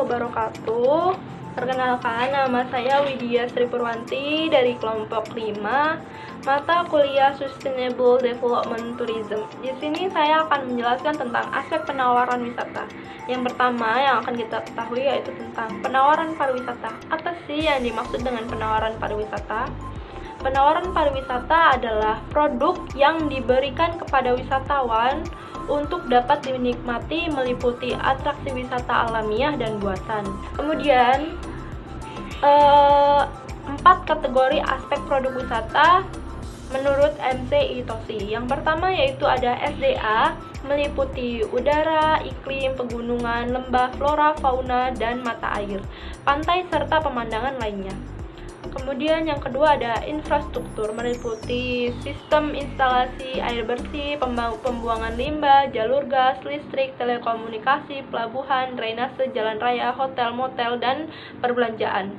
wabarakatuh. Perkenalkan, nama saya Widya Sri Purwanti dari kelompok 5, mata kuliah Sustainable Development Tourism. Di sini saya akan menjelaskan tentang aspek penawaran wisata. Yang pertama yang akan kita ketahui yaitu tentang penawaran pariwisata. Apa sih yang dimaksud dengan penawaran pariwisata? Penawaran pariwisata adalah produk yang diberikan kepada wisatawan untuk dapat dinikmati, meliputi atraksi wisata alamiah dan buatan. Kemudian, 4 kategori aspek produk wisata menurut MC Itoshi. Yang pertama yaitu ada SDA, meliputi udara, iklim, pegunungan, lembah, flora, fauna, dan mata air, pantai, serta pemandangan lainnya. Kemudian yang kedua ada infrastruktur, meliputi sistem instalasi air bersih, pembuangan limbah, jalur gas, listrik, telekomunikasi, pelabuhan, drainase, jalan raya, hotel, motel, dan perbelanjaan.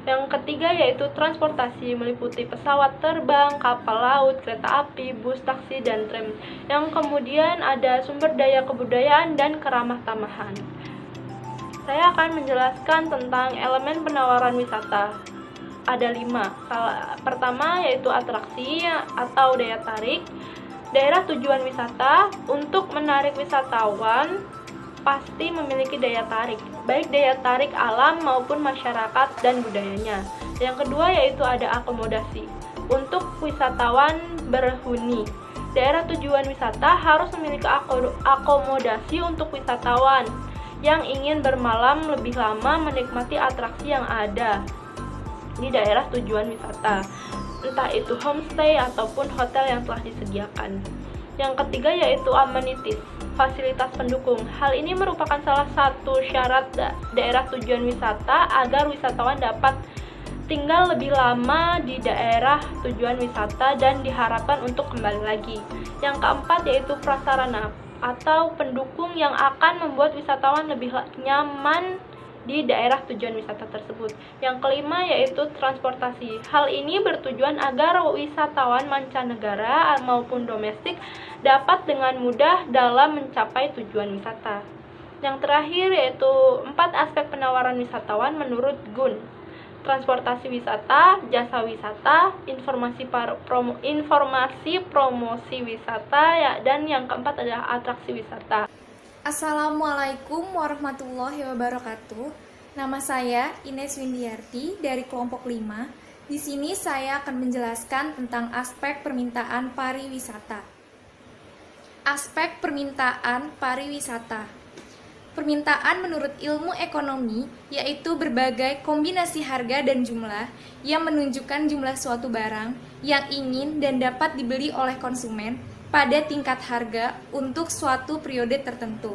Yang ketiga yaitu transportasi, meliputi pesawat terbang, kapal laut, kereta api, bus, taksi, dan tram. Yang kemudian ada sumber daya kebudayaan dan keramah tamahan. Saya akan menjelaskan tentang elemen penawaran wisata. Ada 5. Pertama yaitu atraksi atau daya tarik. Daerah tujuan wisata untuk menarik wisatawan pasti memiliki daya tarik, baik daya tarik alam maupun masyarakat dan budayanya. Yang kedua yaitu ada akomodasi untuk wisatawan berhuni. Daerah tujuan wisata harus memiliki akomodasi untuk wisatawan yang ingin bermalam lebih lama menikmati atraksi yang ada di daerah tujuan wisata, entah itu homestay ataupun hotel yang telah disediakan. Yang ketiga yaitu amenities, fasilitas pendukung. Hal ini merupakan salah satu syarat daerah tujuan wisata agar wisatawan dapat tinggal lebih lama di daerah tujuan wisata dan diharapkan untuk kembali lagi. Yang keempat yaitu prasarana atau pendukung yang akan membuat wisatawan lebih nyaman di daerah tujuan wisata tersebut. Yang kelima yaitu transportasi. Hal ini bertujuan agar wisatawan mancanegara maupun domestik dapat dengan mudah dalam mencapai tujuan wisata. Yang terakhir yaitu 4 aspek penawaran wisatawan menurut Gun. Transportasi wisata, jasa wisata, informasi promosi wisata dan yang keempat adalah atraksi wisata. Assalamualaikum warahmatullahi wabarakatuh. Nama saya Ines Windiarti dari kelompok 5. Di sini saya akan menjelaskan tentang aspek permintaan pariwisata. Aspek permintaan pariwisata. Permintaan menurut ilmu ekonomi yaitu berbagai kombinasi harga dan jumlah yang menunjukkan jumlah suatu barang yang ingin dan dapat dibeli oleh konsumen pada tingkat harga untuk suatu periode tertentu.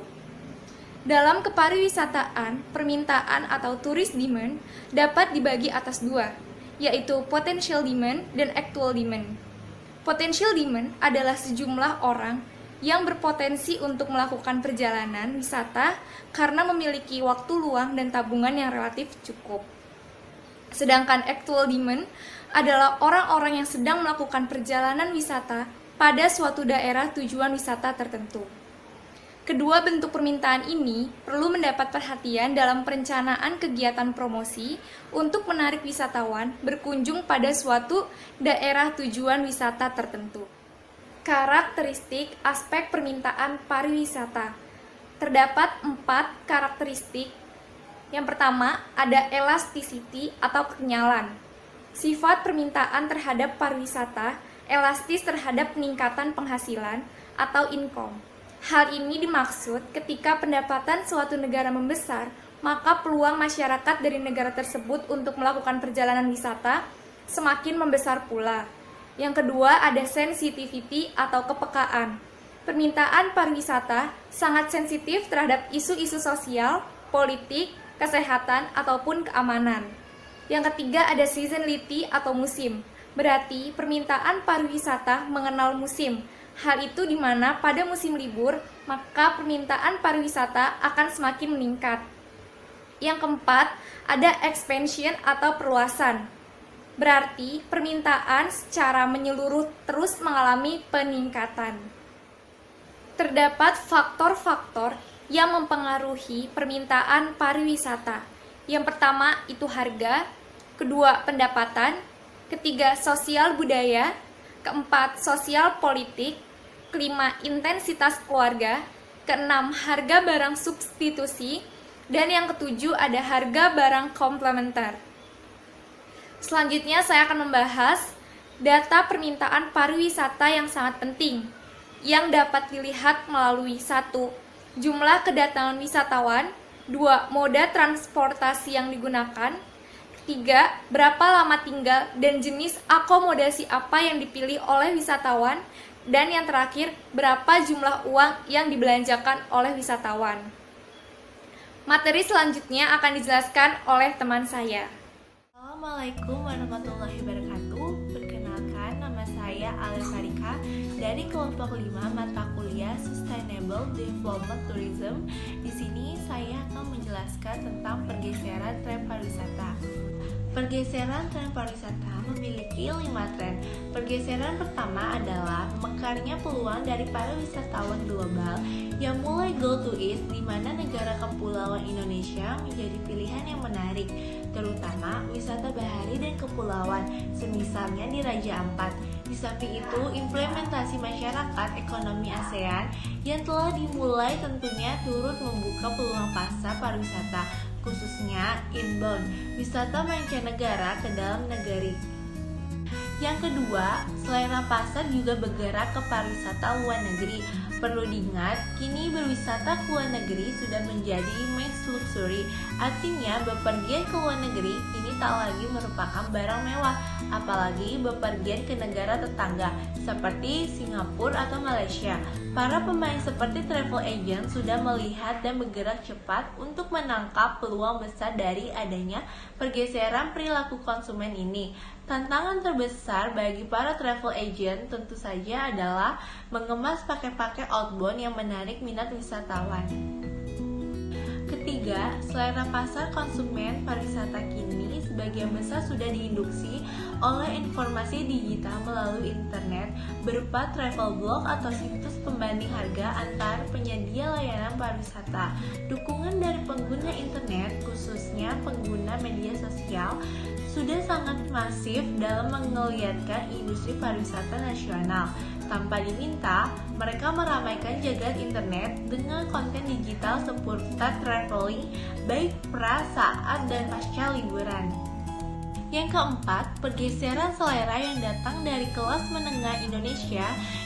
Dalam kepariwisataan, permintaan atau tourist demand dapat dibagi atas 2, yaitu potential demand dan actual demand. Potential demand adalah sejumlah orang yang berpotensi untuk melakukan perjalanan wisata karena memiliki waktu luang dan tabungan yang relatif cukup. Sedangkan actual demand adalah orang-orang yang sedang melakukan perjalanan wisata pada suatu daerah tujuan wisata tertentu. Kedua bentuk permintaan ini perlu mendapat perhatian dalam perencanaan kegiatan promosi untuk menarik wisatawan berkunjung pada suatu daerah tujuan wisata tertentu. Karakteristik aspek permintaan pariwisata. Terdapat 4 karakteristik. Yang pertama, ada elasticity atau kekenyalan. Sifat permintaan terhadap pariwisata elastis terhadap peningkatan penghasilan atau income. Hal ini dimaksud ketika pendapatan suatu negara membesar, maka peluang masyarakat dari negara tersebut untuk melakukan perjalanan wisata semakin membesar pula. Yang kedua ada sensitivity atau kepekaan. Permintaan pariwisata sangat sensitif terhadap isu-isu sosial, politik, kesehatan, ataupun keamanan. Yang ketiga ada seasonality atau musim. Berarti permintaan pariwisata mengenal musim. Hal itu di mana pada musim libur, maka permintaan pariwisata akan semakin meningkat. Yang keempat, ada expansion atau perluasan. Berarti permintaan secara menyeluruh terus mengalami peningkatan. Terdapat faktor-faktor yang mempengaruhi permintaan pariwisata. Yang pertama itu harga, kedua pendapatan, ketiga sosial budaya, keempat sosial politik, kelima intensitas keluarga, keenam harga barang substitusi, dan yang ketujuh ada harga barang komplementer. Selanjutnya saya akan membahas data permintaan pariwisata yang sangat penting yang dapat dilihat melalui 1. Jumlah kedatangan wisatawan, 2. Moda transportasi yang digunakan, 3. Berapa lama tinggal dan jenis akomodasi apa yang dipilih oleh wisatawan, dan yang terakhir, berapa jumlah uang yang dibelanjakan oleh wisatawan. Materi selanjutnya akan dijelaskan oleh teman saya. Assalamualaikum warahmatullahi wabarakatuh. Perkenalkan, nama saya Alia Farika dari kelompok 5 mata kuliah Sustainable Development Tourism. Di sini saya akan menjelaskan tentang pergeseran tren pariwisata. Pergeseran tren pariwisata memiliki 5 tren. Pergeseran pertama adalah mekarnya peluang dari para wisatawan global yang mulai go to east, di mana negara kepulauan Indonesia menjadi pilihan yang menarik, terutama wisata bahari dan kepulauan, semisalnya di Raja Ampat. Di samping itu, implementasi masyarakat ekonomi ASEAN yang telah dimulai tentunya turut membuka peluang pasar pariwisata, khususnya inbound, wisata mancanegara ke dalam negeri. Yang kedua, selera pasar juga bergerak ke pariwisata luar negeri. Perlu diingat, kini berwisata ke luar negeri sudah menjadi mass luxury. Artinya, bepergian ke luar negeri kini tak lagi merupakan barang mewah, apalagi bepergian ke negara tetangga seperti Singapura atau Malaysia. Para pemain seperti travel agent sudah melihat dan bergerak cepat untuk menangkap peluang besar dari adanya pergeseran perilaku konsumen ini. Tantangan terbesar bagi para travel agent tentu saja adalah mengemas paket-paket outbound yang menarik minat wisatawan. Ketiga, selera pasar konsumen pariwisata kini sebagian besar sudah diinduksi oleh informasi digital melalui internet berupa travel blog atau situs pembanding harga antar penyedia layanan pariwisata. Dukungan dari pengguna internet, khususnya pengguna media sosial, sudah sangat masif dalam menggeliatkan industri pariwisata nasional. Tanpa diminta, mereka meramaikan jagat internet dengan konten digital seputar traveling baik pra, saat, dan pasca liburan. Yang keempat, pergeseran selera yang datang dari kelas menengah Indonesia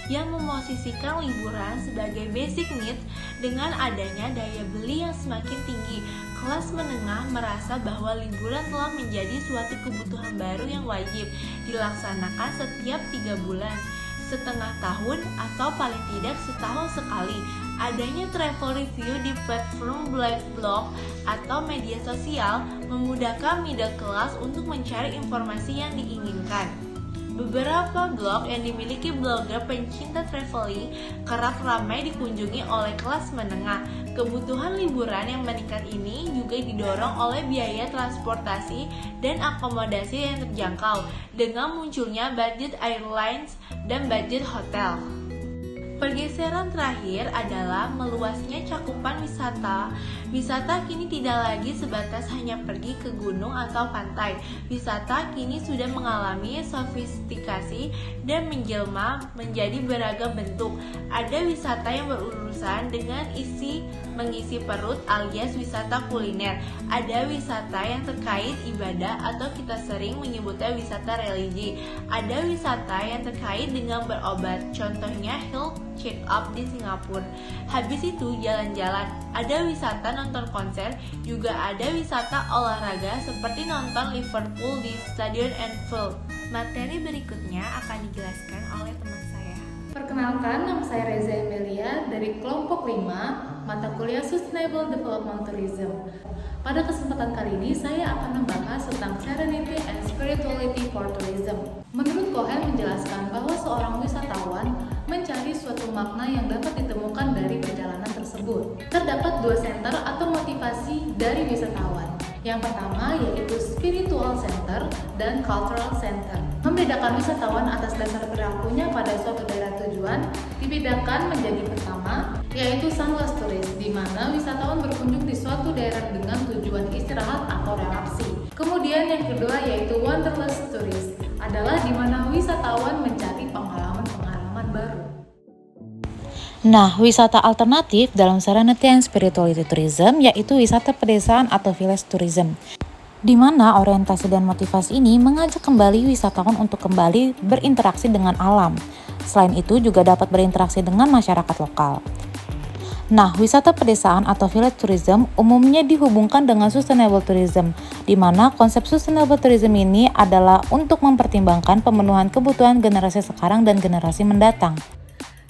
yang memosisikan liburan sebagai basic needs. Dengan adanya daya beli yang semakin tinggi, kelas menengah merasa bahwa liburan telah menjadi suatu kebutuhan baru yang wajib dilaksanakan setiap 3 bulan, setengah tahun, atau paling tidak setahun sekali. Adanya travel review di platform blog atau media sosial memudahkan middle class untuk mencari informasi yang diinginkan. Beberapa blog yang dimiliki blogger pencinta traveling kerap ramai dikunjungi oleh kelas menengah. Kebutuhan liburan yang meningkat ini juga didorong oleh biaya transportasi dan akomodasi yang terjangkau dengan munculnya budget airlines dan budget hotel. Pergeseran terakhir adalah meluasnya cakupan wisata. Wisata kini tidak lagi sebatas hanya pergi ke gunung atau pantai. Wisata kini sudah mengalami sofistikasi dan menjelma menjadi beragam bentuk. Ada wisata yang berurusan dengan mengisi perut alias wisata kuliner. Ada wisata yang terkait ibadah atau kita sering menyebutnya wisata religi. Ada wisata yang terkait dengan berobat, contohnya health check up di Singapura. Habis itu jalan-jalan. Ada wisata nonton konser, juga ada wisata olahraga seperti nonton Liverpool di Stadion Anfield. Materi berikutnya akan dijelaskan oleh teman saya. Perkenalkan, nama saya Reza Emilia dari kelompok 5 mata kuliah Sustainable Development Tourism. Pada kesempatan kali ini saya akan membahas tentang Serenity and Spirituality for Tourism. Menurut Cohen menjelaskan bahwa seorang wisatawan mencari suatu makna yang dapat ditemukan dari perjalanan tersebut. Terdapat 2 center atau motivasi dari wisatawan. Yang pertama yaitu Spiritual Center dan Cultural Center. Membedakan wisatawan atas dasar perilakunya pada suatu daerah tujuan dibedakan menjadi pertama yaitu Sunless Tourist, di mana wisatawan berkunjung di suatu daerah dengan tujuan istirahat atau relaksi. Kemudian yang kedua yaitu Wanderlust Tourist, adalah di mana wisatawan mencari pengalaman-pengalaman baru. Nah, wisata alternatif dalam Serenity and Spirituality Tourism yaitu wisata pedesaan atau village tourism, di mana orientasi dan motivasi ini mengajak kembali wisatawan untuk kembali berinteraksi dengan alam. Selain itu juga dapat berinteraksi dengan masyarakat lokal. Nah, wisata pedesaan atau village tourism umumnya dihubungkan dengan sustainable tourism, di mana konsep sustainable tourism ini adalah untuk mempertimbangkan pemenuhan kebutuhan generasi sekarang dan generasi mendatang.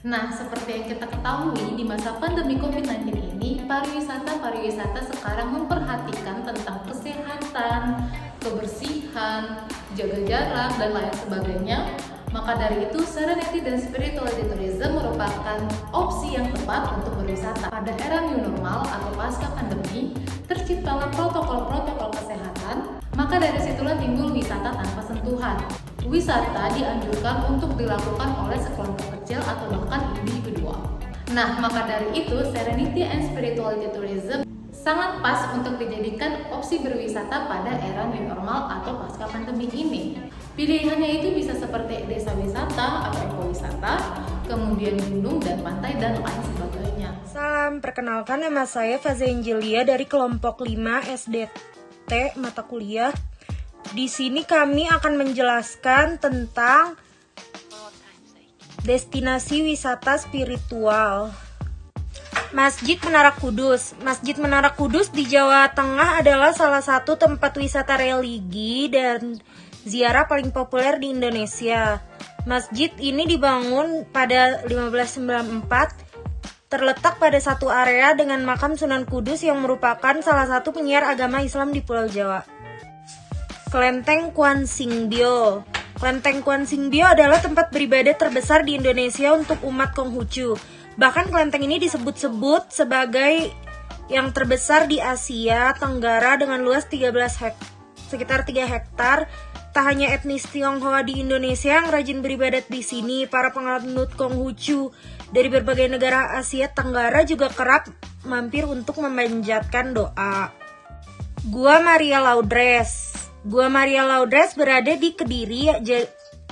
Nah, seperti yang kita ketahui, di masa pandemi COVID-19 ini, pariwisata sekarang memperhatikan tentang kesehatan, kebersihan, jaga jarak, dan lain sebagainya. Maka dari itu, Serenity dan Spirituality Tourism merupakan opsi yang tepat untuk berwisata. Pada era new normal atau pasca pandemi, terciptalah protokol-protokol kesehatan, maka dari situlah timbul wisata tanpa sentuhan. Wisata dianjurkan untuk dilakukan oleh sekelompok kecil atau bahkan individual. Nah, maka dari itu Serenity and Spirituality Tourism sangat pas untuk dijadikan opsi berwisata pada era new normal atau pasca pandemi ini. Pilihannya itu bisa seperti desa wisata atau ekowisata, kemudian gunung dan pantai dan lain sebagainya. Salam, perkenalkan nama saya Faza Angelia dari kelompok 5 SDT mata kuliah. Di sini kami akan menjelaskan tentang destinasi wisata spiritual. Masjid Menara Kudus. Masjid Menara Kudus di Jawa Tengah adalah salah satu tempat wisata religi dan ziarah paling populer di Indonesia. Masjid ini dibangun pada 1594, terletak pada satu area dengan makam Sunan Kudus yang merupakan salah satu penyiar agama Islam di Pulau Jawa. Kelenteng Kwan Singbyo. Kelenteng Kwan Singbyo adalah tempat beribadah terbesar di Indonesia untuk umat Konghucu. Bahkan kelenteng ini disebut-sebut sebagai yang terbesar di Asia Tenggara dengan luas sekitar 3 hektar. Tak hanya etnis Tionghoa di Indonesia yang rajin beribadat di sini, para penganut Konghucu dari berbagai negara Asia Tenggara juga kerap mampir untuk memanjatkan doa. Gua Maria Laudres. Gua Maria Laudres berada di Kediri,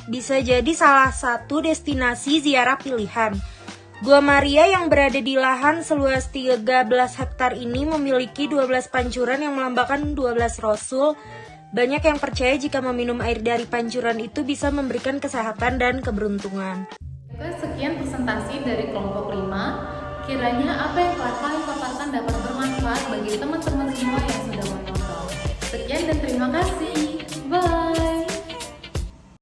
bisa jadi salah satu destinasi ziarah pilihan. Gua Maria yang berada di lahan seluas 13 hektar ini memiliki 12 pancuran yang melambangkan 12 rasul. Banyak yang percaya jika meminum air dari pancuran itu bisa memberikan kesehatan dan keberuntungan. Sekian presentasi dari kelompok 5. Kiranya apa yang telah kami paparkan dapat bermanfaat bagi teman-teman semua yang sudah menonton. Sekian dan terima kasih.